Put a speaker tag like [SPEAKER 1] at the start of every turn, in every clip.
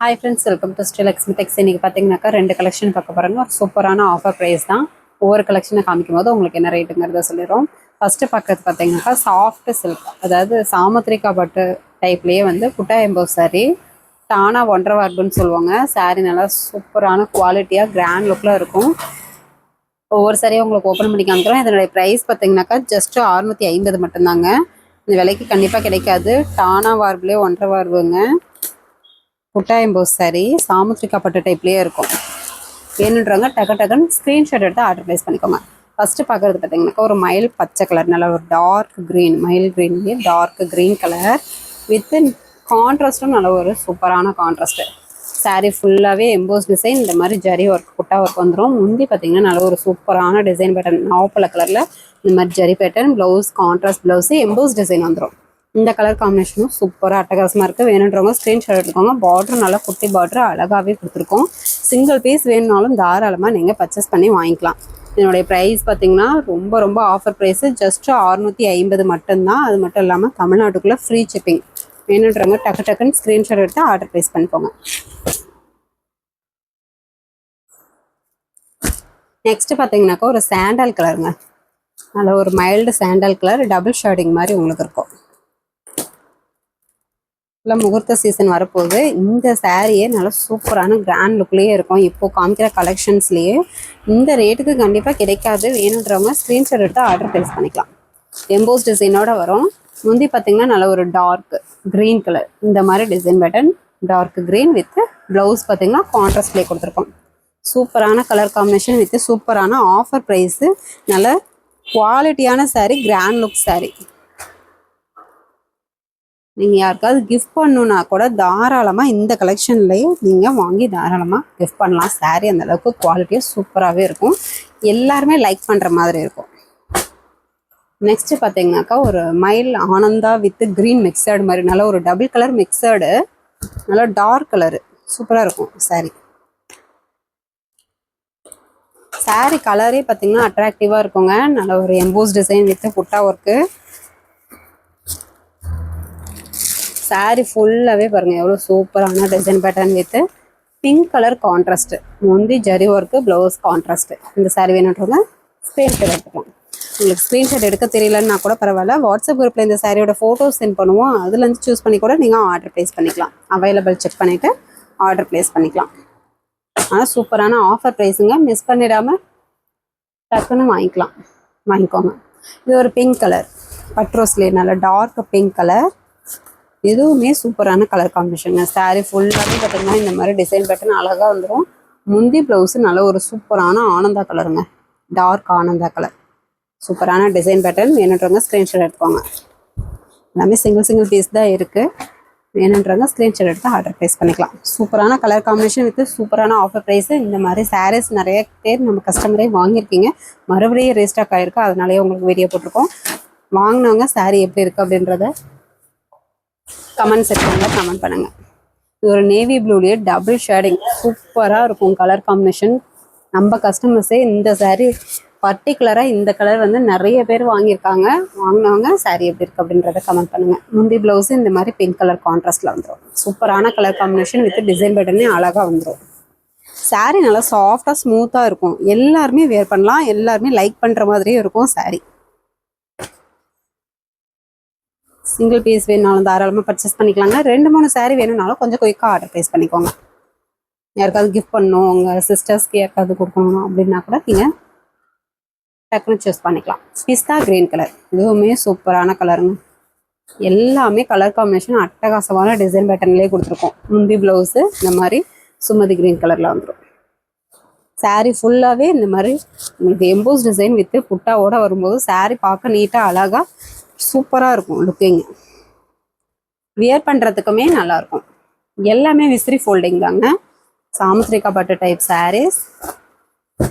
[SPEAKER 1] Hi friends, welcome to Sri Lakshmi Tex. இன்றைக்கி பார்த்தீங்கன்னாக்கா 2 collection பார்க்க போகிறாங்க. ஒரு சூப்பரான ஆஃபர் ப்ரைஸ் தான். ஒவ்வொரு கலெக்ஷனை காமிக்கும் போது உங்களுக்கு என்ன ரேட்டுங்கிறத சொல்லிடுறோம். ஃபஸ்ட்டு பார்க்கறது பார்த்தீங்கன்னாக்கா சாஃப்ட் சில்க், அதாவது சாமுத்திரிகா பட்டு டைப்லேயே வந்து குட்டா எம்போ சாரீ. டானா ஒன்றரை வார்புன்னு சொல்லுவாங்க. சாரீ நல்லா சூப்பரான குவாலிட்டியாக கிராண்ட் லுக்கில் இருக்கும். ஒவ்வொரு சாரியும் உங்களுக்கு ஓப்பன் பண்ணி காமிக்கிறோம். இதனுடைய ப்ரைஸ் பார்த்தீங்கன்னாக்கா ஜஸ்ட்டு 650 மட்டும்தாங்க. இந்த விலைக்கு கண்டிப்பாக கிடைக்காது. டானா வார்புலேயே ஒன்றரை வார்புங்க. குட்டா எம்போஸ் சாரி சாமுத்திரிகா பட்டு டைப்லேயே இருக்கும். வேணுன்றவங்க டக்குன்னு ஸ்க்ரீன்ஷாட் எடுத்து ஆர்டர் ப்ளேஸ் பண்ணிக்கோங்க. ஃபஸ்ட்டு பார்க்குறது பார்த்தீங்கன்னாக்கா ஒரு மயில் பச்சை கலர், நல்லா ஒரு டார்க் க்ரீன், மயில் க்ரீன்லேயே டார்க் க்ரீன் கலர் வித் கான்ட்ராஸ்ட்டும் நல்ல ஒரு சூப்பரான கான்ட்ராஸ்ட்டு. சாரீ ஃபுல்லாகவே எம்போஸ் டிசைன், இந்த மாதிரி ஜரி ஒர்க் குட்டா ஒர்க் வந்துடும். முந்தி பார்த்தீங்கன்னா நல்ல ஒரு சூப்பரான டிசைன் பேட்டர்ன், நாவப்பழ கலரில் இந்த மாதிரி zari pattern, blouse contrast blouse EMBOSS design வந்துடும். இந்த கலர் காம்பினேஷனும் சூப்பராக அட்டகாசமாக இருக்குது. வேணுன்றவங்க ஸ்க்ரீன்ஷாட் எடுத்துக்கோங்க. பார்டர் நல்லா குட்டி பார்டர் அழகாகவே கொடுத்துருக்கோம். சிங்கிள் பீஸ் வேணுனாலும் தாராளமாக நீங்கள் பர்ச்சேஸ் பண்ணி வாங்கிக்கலாம். இதனுடைய ப்ரைஸ் பார்த்தீங்கன்னா ரொம்ப ஆஃபர் ப்ரைஸு, ஜஸ்ட்டு 650 மட்டும்தான். அது மட்டும் இல்லாமல் தமிழ்நாட்டுக்குள்ளே ஃப்ரீ ஷிப்பிங். வேணுன்றவங்க டக்குன்னு ஸ்க்ரீன்ஷாட் எடுத்து ஆர்டர் ப்ளேஸ் பண்ணிக்கோங்க. நெக்ஸ்ட்டு பார்த்தீங்கன்னாக்கா ஒரு சாண்டல் கலருங்க, நல்ல ஒரு mild sandal colour, double shading மாதிரி உங்களுக்கு இருக்கும். இல்லை முகூர்த்த சீசன் வரப்போகுது. இந்த சாரியே நல்லா சூப்பரான கிராண்ட் லுக்லேயே இருக்கும். இப்போது காமிக்கிற கலெக்ஷன்ஸ்லேயே இந்த ரேட்டுக்கு கண்டிப்பாக கிடைக்காது. வேணுன்றவங்க ஸ்க்ரீன்ஷாட் எடுத்து ஆர்டர் ப்ளேஸ் பண்ணிக்கலாம். எம்போஸ் டிசைனோட வரும். முந்தி பார்த்திங்கன்னா நல்ல ஒரு டார்க் க்ரீன் கலர், இந்த மாதிரி design pattern dark green with blouse பார்த்திங்கன்னா கான்ட்ராஸ்ட்லேயே கொடுத்துருக்கோம். சூப்பரான கலர் காம்பினேஷன் வித் சூப்பரான ஆஃபர் ப்ரைஸு. நல்ல குவாலிட்டியான சாரீ, கிராண்ட் லுக் சாரீ. நீங்கள் யாருக்காவது கிஃப்ட் பண்ணணுன்னா கூட தாராளமாக இந்த கலெக்ஷன்லேயே நீங்கள் வாங்கி தாராளமாக கிஃப்ட் பண்ணலாம். சாரீ அந்தளவுக்கு குவாலிட்டியாக சூப்பராகவே இருக்கும். எல்லாருமே லைக் பண்ணுற மாதிரி இருக்கும். நெக்ஸ்ட்டு பார்த்தீங்கன்னாக்கா ஒரு மயில் ஆனந்தா வித் க்ரீன் மிக்சடு மாதிரி, நல்ல ஒரு டபுள் கலர் மிக்சடு, நல்லா டார்க் கலரு, சூப்பராக இருக்கும் சாரீ. சாரீ கலரே பார்த்தீங்கன்னா அட்ராக்டிவாக இருக்குங்க. நல்ல ஒரு எம்போஸ் டிசைன் வித் புட்டா ஒர்க்கு. சாரீ ஃபுல்லாகவே பாருங்கள் எவ்வளோ சூப்பரான design pattern with pink colour contrast. முந்தி ஜரி ஒர்க்கு, ப்ளவுஸ் கான்ட்ராஸ்ட்டு. இந்த சாரீ வேணுன்றவங்க ஸ்க்ரீன்ஷாட் எடுத்துக்கலாம். உங்களுக்கு ஸ்க்ரீன்ஷாட் எடுக்க தெரியலன்னா கூட பரவாயில்ல, வாட்ஸ்அப் குரூப்பில் இந்த சாரியோட ஃபோட்டோஸ் சென்ட் பண்ணுவோம். அதுலேருந்து சூஸ் பண்ணி கூட நீங்கள் ஆர்டர் ப்ளேஸ் பண்ணிக்கலாம். அவைலபிள் செக் பண்ணிவிட்டு ஆர்டர் ப்ளேஸ் பண்ணிக்கலாம். ஆனால் சூப்பரான ஆஃபர் ப்ரைஸுங்க, மிஸ் பண்ணிடாமல் டக்குன்னு வாங்கிக்கோங்க. இது ஒரு பிங்க் கலர் பட்ரோஸ்லேயே, நல்ல டார்க் பிங்க் கலர். இதுவுமே சூப்பரான கலர் காம்பினேஷனுங்க. சாரீ ஃபுல்லாகவே பார்த்தீங்கன்னா இந்த மாதிரி டிசைன் பேட்டர்ன் அழகாக வந்துடும். முந்தி ப்ளவுஸு நல்ல ஒரு சூப்பரான ஆனந்தா கலருங்க, டார்க் ஆனந்தா கலர். சூப்பரான டிசைன் பேட்டர்ன். வேணுன்றவங்க ஸ்க்ரீன்ஷாட் எடுத்துக்கோங்க. எல்லாமே சிங்கிள் பீஸ் தான் இருக்குது. வேணுன்றவங்க ஸ்க்ரீன்ஷாட் எடுத்து ஆர்டர் ப்ளேஸ் பண்ணிக்கலாம். சூப்பரான கலர் காம்பினேஷன் வித் சூப்பரான ஆஃபர் ப்ரைஸு. இந்த மாதிரி சாரீஸ் நிறைய பேர் நம்ம கஸ்டமரே வாங்கியிருக்கீங்க, மறுபடியும் ரீஸ்டாக் ஆகிருக்கு. அதனாலேயே உங்களுக்கு வீடியோ போட்டிருக்கோம். வாங்கினவங்க சாரீ எப்படி இருக்குது அப்படின்றத கமெண்ட் செக்ஷனில் கமெண்ட் பண்ணுங்கள். இது ஒரு நேவி ப்ளூலேயே டபுள் ஷேடிங், சூப்பராக இருக்கும் கலர் காம்பினேஷன். நம்ம கஸ்டமர்ஸே இந்த சாரீ பர்டிகுலராக இந்த கலர் வந்து நிறைய பேர் வாங்கியிருக்காங்க. வாங்கினவங்க சாரீ எப்படி இருக்குது அப்படின்றத கமெண்ட் பண்ணுங்கள். முந்தி ப்ளவுஸு இந்த மாதிரி பிங்க் கலர் கான்ட்ராஸ்ட்டில் வந்துடும். சூப்பரான கலர் காம்பினேஷன் வித் டிசைன் பேட்டர்னே அழகாக வந்துடும். சாரீ நல்லா சாஃப்டாக ஸ்மூத்தாக இருக்கும். எல்லாருமே வேர் பண்ணலாம், எல்லாருமே லைக் பண்ணுற மாதிரியே இருக்கும் சாரீ. சிங்கிள் பீஸ் வேணுனாலும் தாராளமாக பர்ச்சேஸ் பண்ணிக்கலாங்க. 2-3 சாரீ வேணும்னாலும் கொஞ்சம் குயிக்காக ஆர்டர் ப்ளேஸ் பண்ணிக்கோங்க. யாருக்காவது கிஃப்ட் பண்ணணும், உங்கள் சிஸ்டர்ஸ்க்கு யாருக்காவது கொடுக்கணும் அப்படின்னா கூட நீங்கள் டக்குன்னு சூஸ் பண்ணிக்கலாம். பிஸ்தா க்ரீன் கலர், இதுவுமே சூப்பரான கலருங்க. எல்லாமே கலர் காம்பினேஷன் அட்டகாசமான டிசைன் பேட்டர்ன்லேயே கொடுத்துருக்கோம். முந்தி ப்ளவுஸு இந்த மாதிரி சுமதி க்ரீன் கலரில் வந்துடும். சாரீ ஃபுல்லாகவே இந்த மாதிரி உங்களுக்கு எம்போஸ் டிசைன் வித்து புட்டாவோடு வரும்போது சாரீ பார்க்க நீட்டாக அழகாக சூப்பராக இருக்கும் லுக்கிங். வியர் பண்ணுறதுக்குமே நல்லாயிருக்கும். எல்லாமே விசிறி ஃபோல்டிங் தாங்க. சாமுத்திரிகா பட்டு டைப் சாரீஸ்,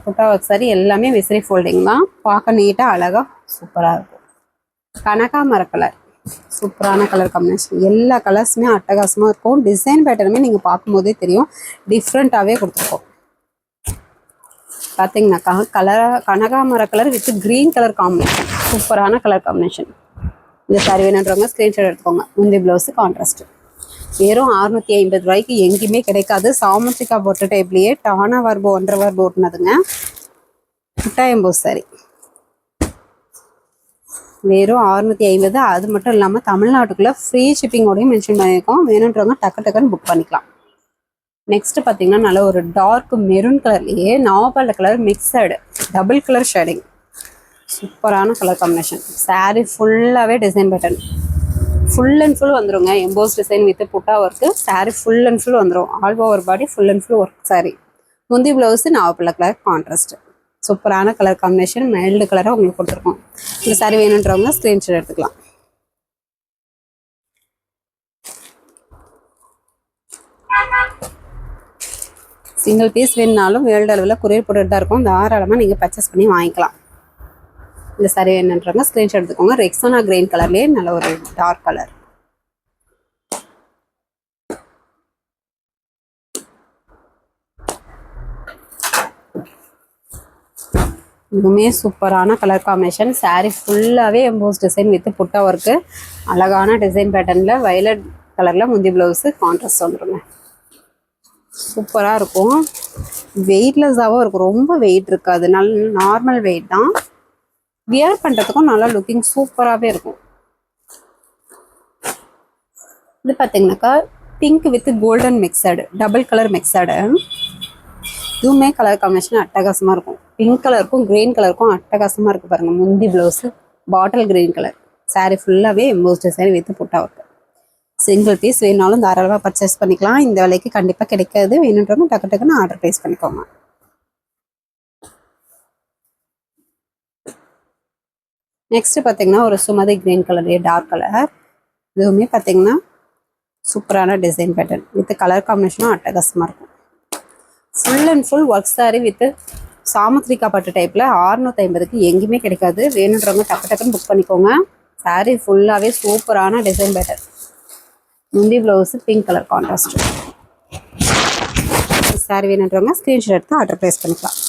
[SPEAKER 1] புட்டா ஒர்க் சாரீ எல்லாமே விசிறி ஃபோல்டிங் தான். பார்க்க நீட்டாக அழகாக சூப்பராக இருக்கும். கனகாமர கலர், சூப்பரான கலர் காம்பினேஷன். எல்லா கலர்ஸுமே அட்டகாசமாக இருக்கும். டிசைன் பேட்டர்னுமே நீங்கள் பார்க்கும்போதே தெரியும், டிஃப்ரெண்ட்டாகவே கொடுத்துருக்கோம். பார்த்தீங்கன்னாக்கா கனகாமர colour with green colour combination, சூப்பரான கலர் காம்பினேஷன். இந்த சாரீ வேணுன்றவங்க ஸ்க்ரீன்ஷாட் எடுத்துக்கோங்க. முந்தி ப்ளவுஸு கான்ட்ராஸ்ட்டு. வெறும் 650 ரூபாய்க்கு எங்கேயுமே கிடைக்காது. சாமந்திரிகா பொட்டு டைப்லேயே டானா வர்பு 1.5 வர்பு ஓட்டுனதுங்க. புட்டா எம்போஸ் சாரி வெறும் 650. அது மட்டும் இல்லாமல் தமிழ்நாட்டுக்குள்ளே ஃப்ரீ ஷிப்பிங்கோடையும் மென்ஷன் பண்ணியிருக்கோம். வேணுன்றவங்க டக்கு டக்குன்னு புக் பண்ணிக்கலாம். நெக்ஸ்ட் பார்த்தீங்கன்னா நல்ல ஒரு டார்க் மெரூன் கலர்லேயே நாவல் colour mixed double colour shading. சூப்பரான கலர் காம்பினேஷன். சாரீ ஃபுல்லாகவே design pattern full and full வந்துருங்க. எம்போஸ் டிசைன் வித் புட்டா work. Sari full and full வந்துடும். All over body full and full work sari. முந்தி ப்ளவுஸு நாவல் கலர் கான்ட்ராஸ்ட். சூப்பரான கலர் காம்பினேஷன். மைல்டு கலராக உங்களுக்கு கொடுத்துருக்கோம். இந்த சாரீ வேணுன்றவங்க ஸ்க்ரீன்ஷாட் எடுத்துக்கலாம். சிங்கிள் பீஸ் வேணுனாலும் வேர்ல்டு அளவில் கொரியர் போட்டுட்டு தான் இருக்கும். தாராளமாக நீங்கள் பர்ச்சேஸ் பண்ணி வாங்கிக்கலாம். இந்த சாரீ வேணுன்றவங்க ஸ்க்ரீன்ஷாட் எடுத்துக்கோங்க. ரெக்ஸோனா கிரீன் கலர்லேயே நல்ல ஒரு டார்க் கலர். இதுவுமே சூப்பரான கலர் காம்பினேஷன். சாரீ ஃபுல்லாகவே எம்போஸ் டிசைன் வித் புட்டா ஒர்க்கு. அழகான டிசைன் பேட்டர்னில் வயலட் கலரில் முந்தி ப்ளவுஸு கான்ட்ராஸ்ட் வந்துடுங்க. சூப்பராக இருக்கும். வெயிட்லெஸ்ஸாகவும் இருக்கும். ரொம்ப வெயிட் இருக்காது. நார்மல் வெயிட் தான். வியர் பண்ணுறதுக்கும் நல்லா லுக்கிங் சூப்பராகவே இருக்கும். இது பார்த்தீங்கன்னாக்கா pink with golden mixed double colour mixed. இதுவுமே கலர் காம்பினேஷன் அட்டகாசமாக இருக்கும். பிங்க் கலருக்கும் க்ரீன் கலருக்கும் அட்டகாசமாக இருக்குது பாருங்கள். முந்தி blouse bottle green colour. Sari ஃபுல்லாகவே எம்போஸ் டிசைன் வித் புட்டா ஒர்க்கு. சிங்கிள் பீஸ் வேணுனாலும் தாராளமாக பர்ச்சேஸ் பண்ணிக்கலாம். இந்த விலைக்கு கண்டிப்பாக கிடைக்காது. வேணுன்றவங்க டக்கு டக்குன்னு ஆர்டர் ப்ளேஸ் பண்ணிக்கோங்க. நெக்ஸ்ட் பார்த்தீங்கன்னா ஒரு சுமதி கிரீன் கலர்லேயே டார்க் கலர். இதுவுமே பார்த்தீங்கன்னா சூப்பரான டிசைன் பேட்டர்ன் வித் கலர் காம்பினேஷனும் அட்டகாசமாக இருக்கும். Full and full work sari with Samudrika பட்டு டைப்பில் 650க்கு எங்கேயுமே கிடைக்காது. வேணுன்றவங்க டக்கு டக்குன்னு புக் பண்ணிக்கோங்க. சாரீ ஃபுல்லாகவே சூப்பரான டிசைன் பேட்டர்ன். முந்தி blouse pink colour contrast. Sari வேணுன்றவங்க ஸ்க்ரீன்ஷாட் எடுத்து ஆர்டர் ப்ளேஸ் பண்ணிக்கலாம்.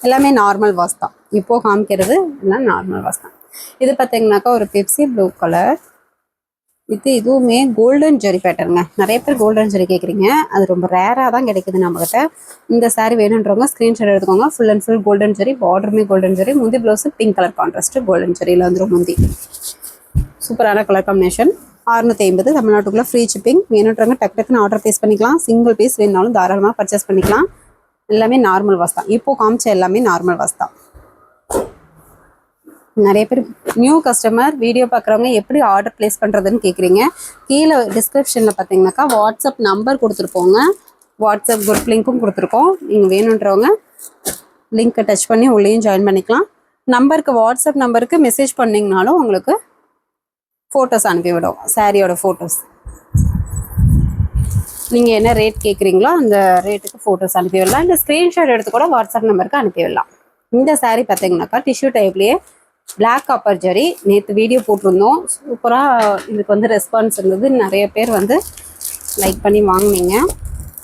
[SPEAKER 1] எல்லாமே நார்மல் வாஷ் தான். இப்போது காமிக்கிறது எல்லாம் நார்மல் வாஷ் தான். இது பார்த்தீங்கன்னாக்கா ஒரு பெப்சி ப்ளூ கலர் இதுவுமே கோல்டன் ஜெரி பேட்டர்ங்க. நிறைய பேர் கோல்டன் ஜெரி கேட்குறீங்க. அது ரொம்ப ரேராக தான் கிடைக்குது நம்மகிட்ட. இந்த சாரீ வேணுன்றவங்க ஸ்க்ரீன்ஷாட் எடுத்துக்கோங்க. Full and full golden zari. பார்டருமே கோல்டன் ஜெரி. முந்தி blouse pink colour contrast golden ஜெரியில் வந்துடும் முந்தி. சூப்பரான கலர் காம்பினேஷன். 650 தமிழ்நாட்டுக்குள்ளே ஃப்ரீ ஷிப்பிங். வேணுன்றவங்க டக்கு டக்குன்னு ஆர்டர் ப்ளேஸ் பண்ணிக்கலாம். சிங்கிள் பீஸ் வேணுனாலும் தாராளமாக பர்ச்சேஸ் பண்ணிக்கலாம். எல்லாமே நார்மல் வாஷ் தான். இப்போது காமிச்ச எல்லாமே நார்மல் வாஷ் தான். நிறைய பேர் நியூ கஸ்டமர் வீடியோ பார்க்குறவங்க எப்படி ஆர்டர் ப்ளேஸ் பண்ணுறதுன்னு கேட்குறீங்க. கீழே டிஸ்கிரிப்ஷனில் பார்த்தீங்கன்னாக்கா வாட்ஸ்அப் நம்பர் கொடுத்துருப்போங்க. வாட்ஸ்அப் குரூப் லிங்க்கும் கொடுத்துருக்கோம். நீங்கள் வேணுன்றவங்க லிங்க்கை டச் பண்ணி உள்ளேயும் ஜாயின் பண்ணிக்கலாம். நம்பருக்கு வாட்ஸ்அப் நம்பருக்கு மெசேஜ் பண்ணிங்கனாலும் உங்களுக்கு ஃபோட்டோஸ் அனுப்பிவிடும். சாரியோட ஃபோட்டோஸ் நீங்கள் என்ன ரேட் கேட்குறீங்களோ அந்த ரேட்டுக்கு ஃபோட்டோஸ் அனுப்பிவிடலாம். இல்லை ஸ்க்ரீன்ஷாட் எடுத்து கூட வாட்ஸ்அப் நம்பருக்கு அனுப்பிவிடலாம். இந்த சாரீ பார்த்தீங்கன்னாக்கா டிஷ்யூ டைப்லேயே பிளாக் காப்பர் ஜரி. நேற்று வீடியோ போட்டிருந்தோம். சூப்பராக இதுக்கு வந்து ரெஸ்பான்ஸ் இருந்தது. நிறைய பேர் வந்து லைக் பண்ணி வாங்கினீங்க.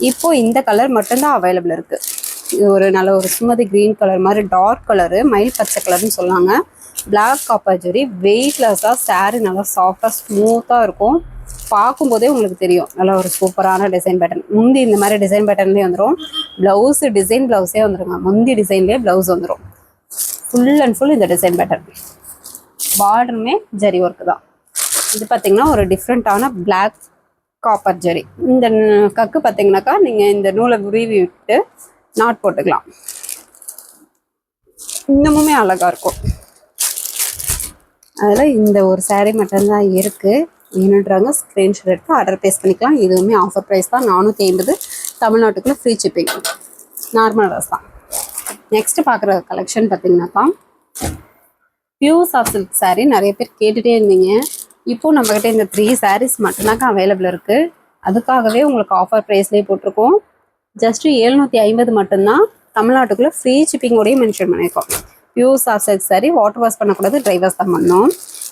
[SPEAKER 1] இப்போது இந்த கலர் மட்டும்தான் அவைலபிள் இருக்குது. இது ஒரு நல்ல ஒரு சுமதி க்ரீன் கலர் மாதிரி டார்க் கலரு, மயில் பச்சை கலர்னு சொன்னாங்க. பிளாக் காப்பர் ஜரி வெயிட்லெஸ்ஸாக சாரீ நல்லா சாஃப்டாக ஸ்மூத்தாக இருக்கும். பார்க்கும்போதே உங்களுக்கு தெரியும் நல்லா ஒரு சூப்பரான டிசைன் பேட்டர்ன். முந்தி இந்த மாதிரி டிசைன் பேட்டர்ன்லேயே வந்துடும். ப்ளவுஸு டிசைன் ப்ளவுஸே வந்துடுங்க. முந்தி டிசைன்லேயே ப்ளவுஸ் வந்துடும். ஃபுல் அண்ட் ஃபுல் இந்த டிசைன் பேட்டர்ன். பார்டருமே ஜரி ஒர்க்கு தான். இது பார்த்தீங்கன்னா ஒரு டிஃப்ரெண்ட்டான பிளாக் காப்பர் ஜரி. இந்த கக்கு பார்த்தீங்கன்னாக்கா நீங்கள் இந்த நூலை உருவி விட்டு நாட் போட்டுக்கலாம். இன்னமுமே அழகாக இருக்கும். அதில் இந்த ஒரு சாரீ மட்டும்தான் இருக்குது. வேணுன்றாங்க ஸ்க்ரீன்ஷாட் எடுத்து ஆர்டர் ப்ளேஸ் பண்ணிக்கலாம். இதுவுமே ஆஃபர் ப்ரைஸ் தான். 450 தமிழ்நாட்டுக்குள்ளே ஃப்ரீ ஷிப்பிங். நார்மல் ட்ரெஸ் தான். நெக்ஸ்ட் பார்க்குற கலெக்ஷன் பார்த்தீங்கன்னாக்கா பியூர் சாஃப்ட் சில்க் சாரீ. நிறைய பேர் கேட்டுகிட்டே இருந்தீங்க. இப்போது நம்மக்கிட்ட இந்த 3 சாரீஸ் மட்டும்தாக்கா அவைலபிள் இருக்குது. அதுக்காகவே உங்களுக்கு ஆஃபர் ப்ரைஸ்லேயே போட்டிருக்கோம். ஜஸ்ட்டு 750 மட்டும்தான். தமிழ்நாட்டுக்குள்ளே ஃப்ரீ ஷிப்பிங்கோடையும் மென்ஷன் பண்ணியிருக்கோம். Pure soft silk sari. Water wash பண்ணக்கூடாது, ட்ரை வாஷ் தான் பண்ணோம்.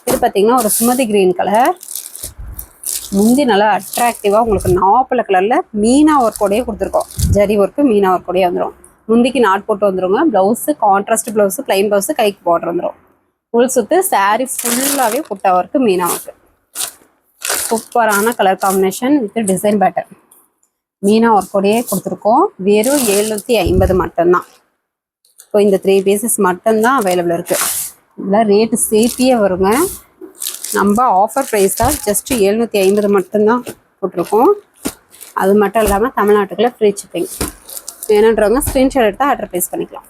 [SPEAKER 1] இது பார்த்தீங்கன்னா ஒரு சுமதி கிரீன் கலர். முந்தி நல்லா அட்ராக்டிவாக உங்களுக்கு நாப்பல கலரில் மீனா ஒர்க்கோடையே கொடுத்துருக்கோம். ஜரி ஒர்க்கு மீனா ஒர்க்கோடையே வந்துடும். முந்திக்கு நாட் போட்டு வந்துருங்க. Blouse contrast blouse, plain blouse, கைக்கு பார்டர் வந்துடும். ஃபுல் சுத்து saree ஃபுல்லாகவே புட்டா ஒர்க்கு, மீனா ஒர்க்கு. சூப்பரான colour combination with design pattern. Meena ஒர்க்கோடையே கொடுத்துருக்கோம். வெறும் 750 மட்டும்தான். இப்போ இந்த 3 பீசஸ் மட்டும்தான் அவைலபிள் இருக்குது. இதெல்லாம் ரேட்டு சேர்த்தியே வருங்க. நம்ம ஆஃபர் ப்ரைஸாக ஜஸ்ட்டு 750 மட்டும்தான் போட்டிருக்கோம். அது மட்டும் இல்லாமல் தமிழ்நாட்டுக்குள்ள ஃப்ரீ ஷிப்பிங். வேணுன்றவங்க ஸ்க்ரீன்ஷாட் எடுத்தால் ஆர்டர் ப்ளேஸ் பண்ணிக்கலாம்.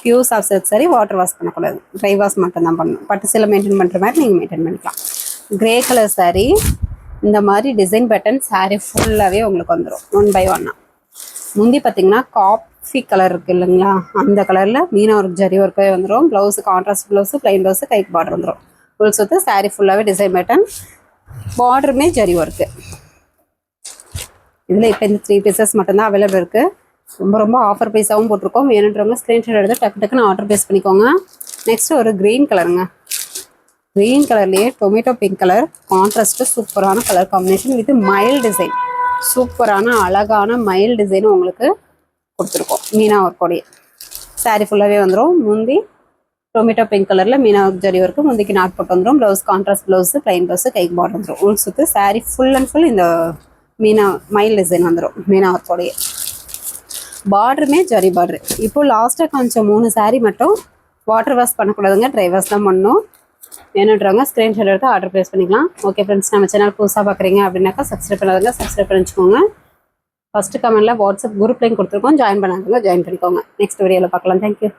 [SPEAKER 1] Pure soft silk sorry water wash பண்ணக்கூடாது, ட்ரை வாஷ் மட்டும்தான் பண்ணணும். பட்டு சேலை மெயின்டைன் பண்ணுற மாதிரி நீங்கள் மெயின்டைன் பண்ணிக்கலாம். கிரே கலர் சாரீ, இந்த மாதிரி டிசைன் பேட்டர்ன் சாரீ ஃபுல்லாகவே உங்களுக்கு வந்துடும் 1 by 1. முந்தி பார்த்தீங்கன்னா காஃபி கலர் இருக்குது இல்லைங்களா, அந்த கலரில் மீனா ஒர்க் ஜரி ஒர்க்கே வந்துடும். Blouse contrast blouse, plain blouse, கைக்கு பார்டர் வந்துடும். ஃபுல் சுத்து சாரீ ஃபுல்லாகவே டிசைன் பேட்டர்ன், பார்டருமே ஜரி ஒர்க்கு. இதில் இப்போ இந்த 3 பீசஸ் மட்டும்தான் அவைலபிள் இருக்குது. ரொம்ப ஆஃபர் ப்ரைஸாகவும் போட்டிருக்கோம். வேணுன்றவங்க ஸ்க்ரீன்ஷாட் எடுத்து டக்குன்னு ஆர்டர் ப்ளேஸ் பண்ணிக்கோங்க. நெக்ஸ்ட் ஒரு க்ரீன் கலருங்க. க்ரீன் கலர்லேயே டொமேட்டோ பிங்க் கலர் கான்ட்ராஸ்ட்டு, சூப்பரான கலர் காம்பினேஷன் வித் மயில் டிசைன். சூப்பரான அழகான மயில் டிசைன் உங்களுக்கு கொடுத்துருக்கோம் மீனா ஒர்க்கோடைய. சாரீ ஃபுல்லாகவே வந்துடும். முந்தி டொமேட்டோ பிங்க் கலரில் மீனா ஒர்க் ஜரி ஒர்க்கு, முந்திக்கு நாட் போட்டு வந்துடும். Blouse contrast blouse, plain blouse, கைக்கு பார்டர் வந்துடும். உள் சுற்று சாரீ ஃபுல் அண்ட் ஃபுல் இந்த மீனா மயில் டிசைன் வந்துடும் மீனா ஒர்க்கோடைய. பார்டருமே ஜரி பார்டரு. இப்போ லாஸ்ட்டாக காமிச்ச 3 சாரீ மட்டும் வாட்டர் வாஷ் பண்ணக்கூடாதுங்க, ட்ரை வாஷ் தான் பண்ணணும். வேணுன்றவங்க ஸ்க்ரீன்ஷாட் எடுத்து ஆர்டர் ப்ளேஸ் பண்ணிக்கலாம். ஓகே ஃப்ரெண்ட்ஸ், நம்ம சேனல் புதுசாக பார்க்குறீங்க அப்படின்னாக்கா சப்ஸ்கிரைப் பண்ணாதுங்க, சப்ஸ்கிரைப் பண்ணி வச்சுக்கோங்க. ஃபஸ்ட்டு கமெண்ட்டில் வாட்ஸ்அப் குரூப் லிங்க் கொடுத்துருக்கோம், ஜாயின் பண்ணாதுங்க, ஜாயின் பண்ணிக்கோங்க. நெக்ஸ்ட் வீடியோவில் பார்க்கலாம். தேங்க்யூ.